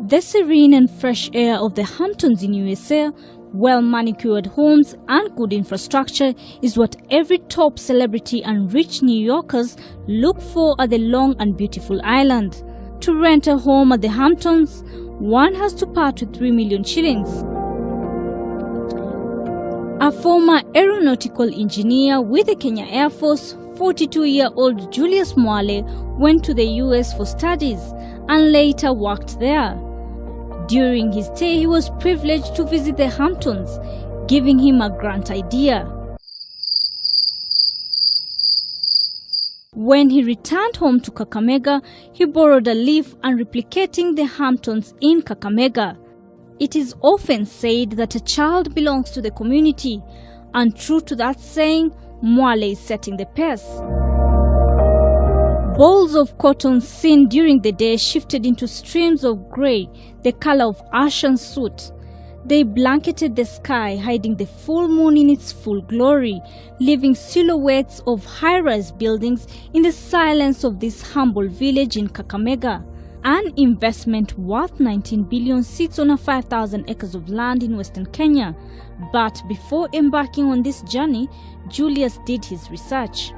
The serene and fresh air of the Hamptons in USA, well-manicured homes and good infrastructure is what every top celebrity and rich New Yorkers look for at the long and beautiful island. To rent a home at the Hamptons, one has to part with 3 million shillings. A former aeronautical engineer with the Kenya Air Force, 42-year-old Julius Mwale went to the US for studies and later worked there. During his stay, he was privileged to visit the Hamptons, giving him a grand idea. When he returned home to Kakamega, he borrowed a leaf and replicating the Hamptons in Kakamega. It is often said that a child belongs to the community, and true to that saying, Mwale is setting the pace. Balls of cotton seen during the day shifted into streams of grey, the color of ashen soot. They blanketed the sky, hiding the full moon in its full glory, leaving silhouettes of high-rise buildings in the silence of this humble village in Kakamega. An investment worth 19 billion sits on a 5,000 acres of land in Western Kenya. But before embarking on this journey, Julius did his research.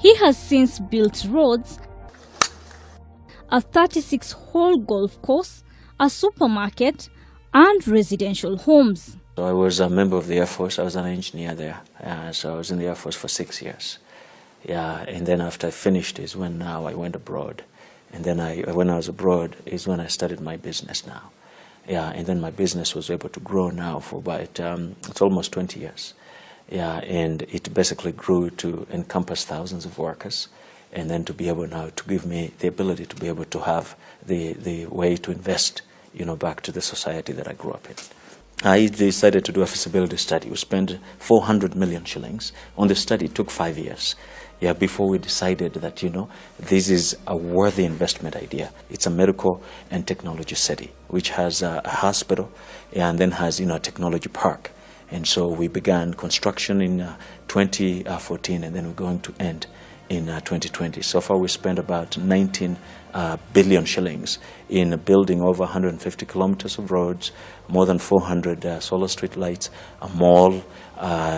He has since built roads, a 36-hole golf course, a supermarket, and residential homes. So I was a member of the Air Force. I was an engineer there. So I was in the Air Force for 6 years. Yeah, and then after I finished is when now I went abroad. And then when I was abroad is when I started my business now. Yeah, and then my business was able to grow now for about, it's almost 20 years. Yeah, and it basically grew to encompass thousands of workers, and then to be able now to give me the ability to be able to have the way to invest, back to the society that I grew up in. I decided to do a feasibility study. We spent 400 million shillings on the study. It took 5 years. Yeah, before we decided that, this is a worthy investment idea. It's a medical and technology city, which has a hospital and then has, a technology park. And so we began construction in 2014, and then we're going to end in 2020. So far we spent about 19 billion shillings in building over 150 kilometers of roads, more than 400 solar street lights, a mall,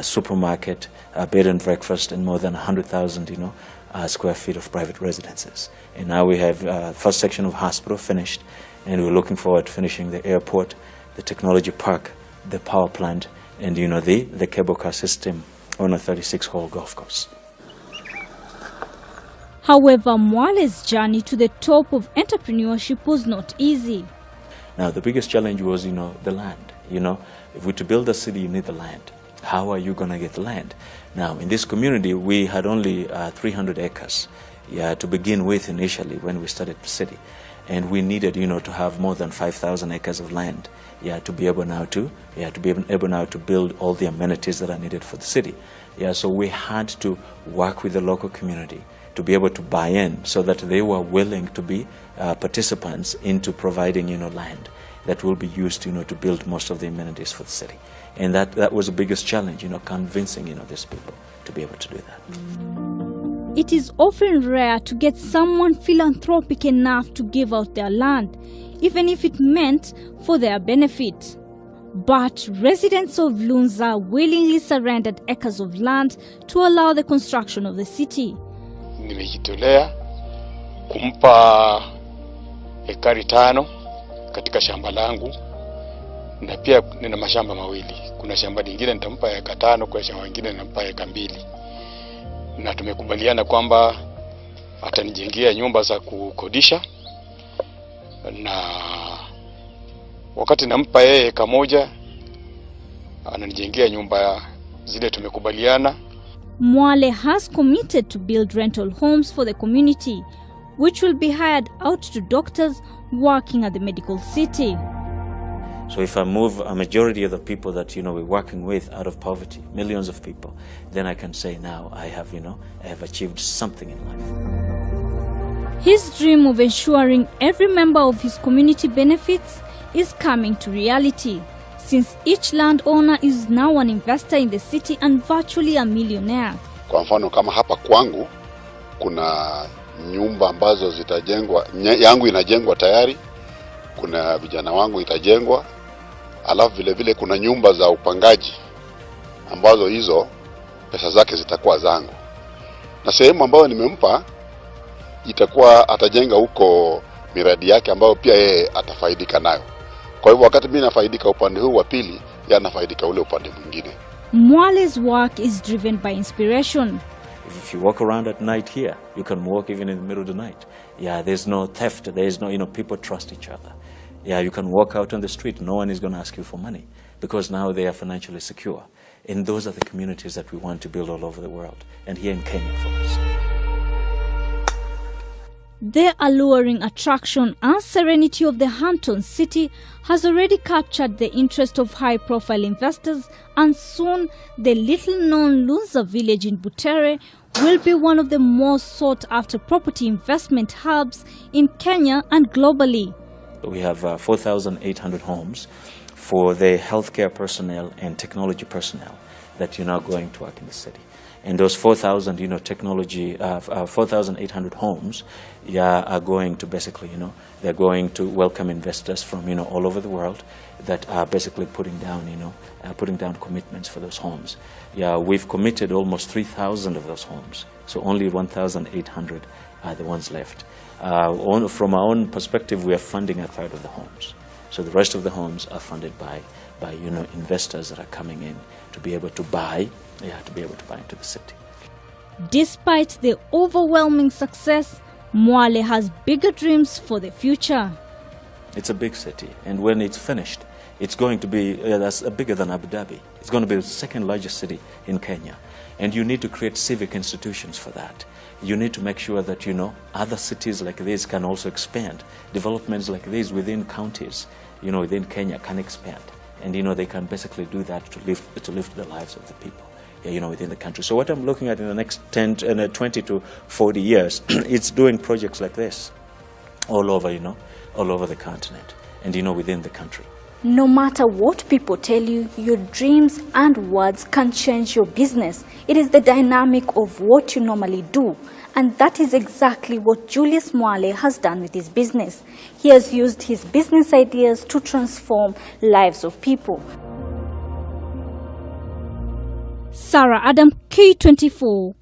supermarket, a bed and breakfast, and more than 100,000 square feet of private residences. And now we have first section of hospital finished, and we're looking forward to finishing the airport, the technology park, the power plant, and the cable car system on a 36-hole golf course. However, Mwale's journey to the top of entrepreneurship was not easy. Now, the biggest challenge was, the land. If we to build a city, you need the land. How are you going to get the land? Now, in this community, we had only 300 acres to begin with initially when we started the city. And we needed, to have more than 5,000 acres of land, to be able now to build all the amenities that are needed for the city. So we had to work with the local community to be able to buy in, so that they were willing to be participants into providing, land that will be used, to build most of the amenities for the city. And that was the biggest challenge, convincing, these people to be able to do that. It is often rare to get someone philanthropic enough to give out their land, even if it meant for their benefit. But residents of Lunza willingly surrendered acres of land to allow the construction of the city. Nimejitolea kumpa ekari 5 katika shamba langu, na pia nina mashamba mawili. Kuna shamba lingine nitampa eka 5, kwa shamba lingine nitampa eka 2. Na tumekubaliana kwamba atanijengea nyumba za kukodisha, na wakati nampa yeye eka 1 ananijengea nyumba zile tumekubaliana. Mwale has committed to build rental homes for the community, which will be hired out to doctors working at the medical city. So if I move a majority of the people that, we're working with out of poverty, millions of people, then I can say now I have achieved something in life. His dream of ensuring every member of his community benefits is coming to reality, since each landowner is now an investor in the city and virtually a millionaire. Kwa mfano kama hapa kwangu kuna nyumba ambazo zitajengwa, yangu inajengwa tayari, kuna vijana wangu itajengwa, alafu vile vile kuna nyumba za upangaji ambazo hizo pesa zake zitakuwa zangu, na sehemu ambayo nimempa itakuwa atajenga huko miradi yake ambayo pia yeye atafaidika nayo. Kwa hivyo wakati mimi nafaidika upande huu wa pili, yeye anafaidika ule upande mwingine. Mwale's work is driven by inspiration. If you walk around at night here, you can walk even in the middle of the night. Yeah, there's no theft, there's no, people trust each other. Yeah, you can walk out on the street, no one is going to ask you for money because now they are financially secure. And those are the communities that we want to build all over the world, and here in Kenya for us. The alluring attraction and serenity of the Hampton city has already captured the interest of high-profile investors, and soon the little-known Lunza village in Butere will be one of the most sought-after property investment hubs in Kenya and globally. We have 4,800 homes for the healthcare personnel and technology personnel that are now going to work in the city. And those 4,000, 4,800 homes, are going to basically, they're going to welcome investors from, all over the world that are basically putting down commitments for those homes. Yeah, we've committed almost 3,000 of those homes, so only 1,800 are the ones left. From our own perspective, we are funding a third of the homes. So the rest of the homes are funded by investors that are coming in to be able to buy, into the city. Despite the overwhelming success, Mwale has bigger dreams for the future. It's a big city, and when it's finished, it's going to be that's bigger than Abu Dhabi. It's going to be the second largest city in Kenya, and you need to create civic institutions for that. You need to make sure that other cities like this can also expand. Developments like this within counties, within Kenya can expand, and they can basically do that to lift the lives of the people, within the country. So what I'm looking at in the next 20 to 40 years, it's doing projects like this all over, all over the continent, and within the country. No matter what people tell you, your dreams and words can change your business. It is the dynamic of what you normally do. And that is exactly what Julius Mwale has done with his business. He has used his business ideas to transform lives of people. Sarah Adam, K24.